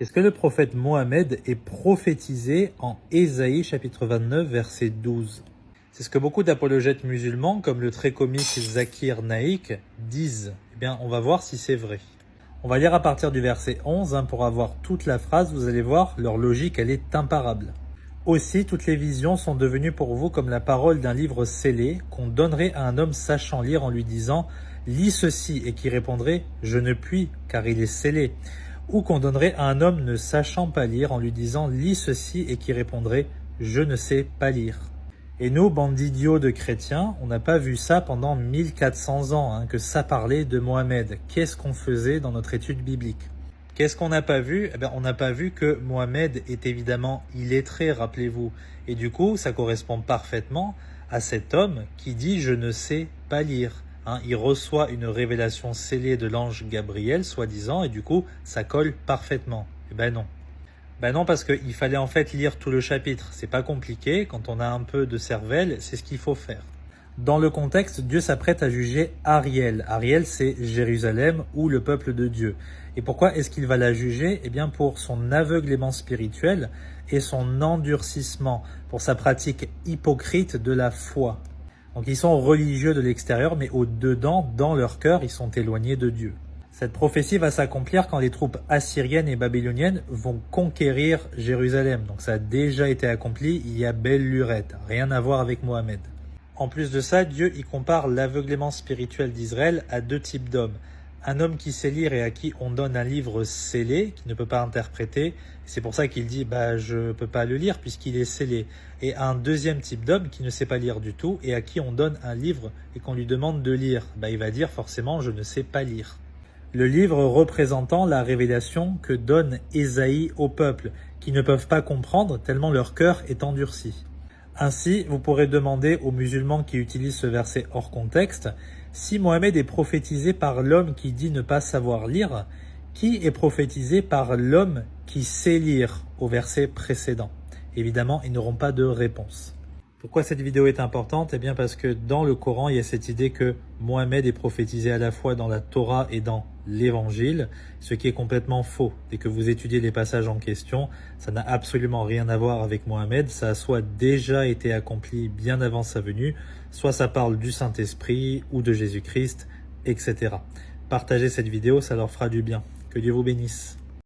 Est-ce que le prophète Mohammed est prophétisé en Ésaïe chapitre 29 verset 12? C'est ce que beaucoup d'apologètes musulmans, comme le très comique Zakir Naik, disent. Eh bien, on va voir si c'est vrai. On va lire à partir du verset 11, pour avoir toute la phrase, vous allez voir, leur logique, elle est imparable. Aussi, toutes les visions sont devenues pour vous comme la parole d'un livre scellé, qu'on donnerait à un homme sachant lire en lui disant « Lis ceci » et qui répondrait « Je ne puis, car il est scellé ». Ou qu'on donnerait à un homme ne sachant pas lire en lui disant « Lis ceci » et qui répondrait « Je ne sais pas lire ». Et nous, bande d'idiots de chrétiens, on n'a pas vu ça pendant 1400 ans, que ça parlait de Mohammed. Qu'est-ce qu'on faisait dans notre étude biblique? Qu'est-ce qu'on n'a pas vu? On n'a pas vu que Mohammed est évidemment illettré, rappelez-vous. Et du coup, ça correspond parfaitement à cet homme qui dit « je ne sais pas lire ». Il reçoit une révélation scellée de l'ange Gabriel, soi-disant, et du coup, ça colle parfaitement. Non. Non, parce qu'il fallait en fait lire tout le chapitre. C'est pas compliqué. Quand on a un peu de cervelle, c'est ce qu'il faut faire. Dans le contexte, Dieu s'apprête à juger Ariel. Ariel, c'est Jérusalem ou le peuple de Dieu. Et pourquoi est-ce qu'il va la juger? Pour son aveuglement spirituel et son endurcissement, pour sa pratique hypocrite de la foi. Donc ils sont religieux de l'extérieur, mais au-dedans, dans leur cœur, ils sont éloignés de Dieu. Cette prophétie va s'accomplir quand les troupes assyriennes et babyloniennes vont conquérir Jérusalem. Donc ça a déjà été accompli il y a belle lurette, rien à voir avec Mohammed. En plus de ça, Dieu y compare l'aveuglement spirituel d'Israël à deux types d'hommes. Un homme qui sait lire et à qui on donne un livre scellé, qui ne peut pas interpréter. C'est pour ça qu'il dit je ne peux pas le lire puisqu'il est scellé. Et un deuxième type d'homme qui ne sait pas lire du tout et à qui on donne un livre et qu'on lui demande de lire. Il va dire forcément je ne sais pas lire. Le livre représentant la révélation que donne Ésaïe au peuple, qui ne peuvent pas comprendre tellement leur cœur est endurci. Ainsi, vous pourrez demander aux musulmans qui utilisent ce verset hors contexte, si Mohammed est prophétisé par l'homme qui dit ne pas savoir lire, qui est prophétisé par l'homme qui sait lire au verset précédent? Évidemment, ils n'auront pas de réponse. Pourquoi cette vidéo est importante? Parce que dans le Coran, il y a cette idée que Mohammed est prophétisé à la fois dans la Torah et dans l'Évangile, ce qui est complètement faux. Dès que vous étudiez les passages en question, ça n'a absolument rien à voir avec Mohammed, ça a soit déjà été accompli bien avant sa venue, soit ça parle du Saint-Esprit ou de Jésus-Christ, etc. Partagez cette vidéo, ça leur fera du bien. Que Dieu vous bénisse.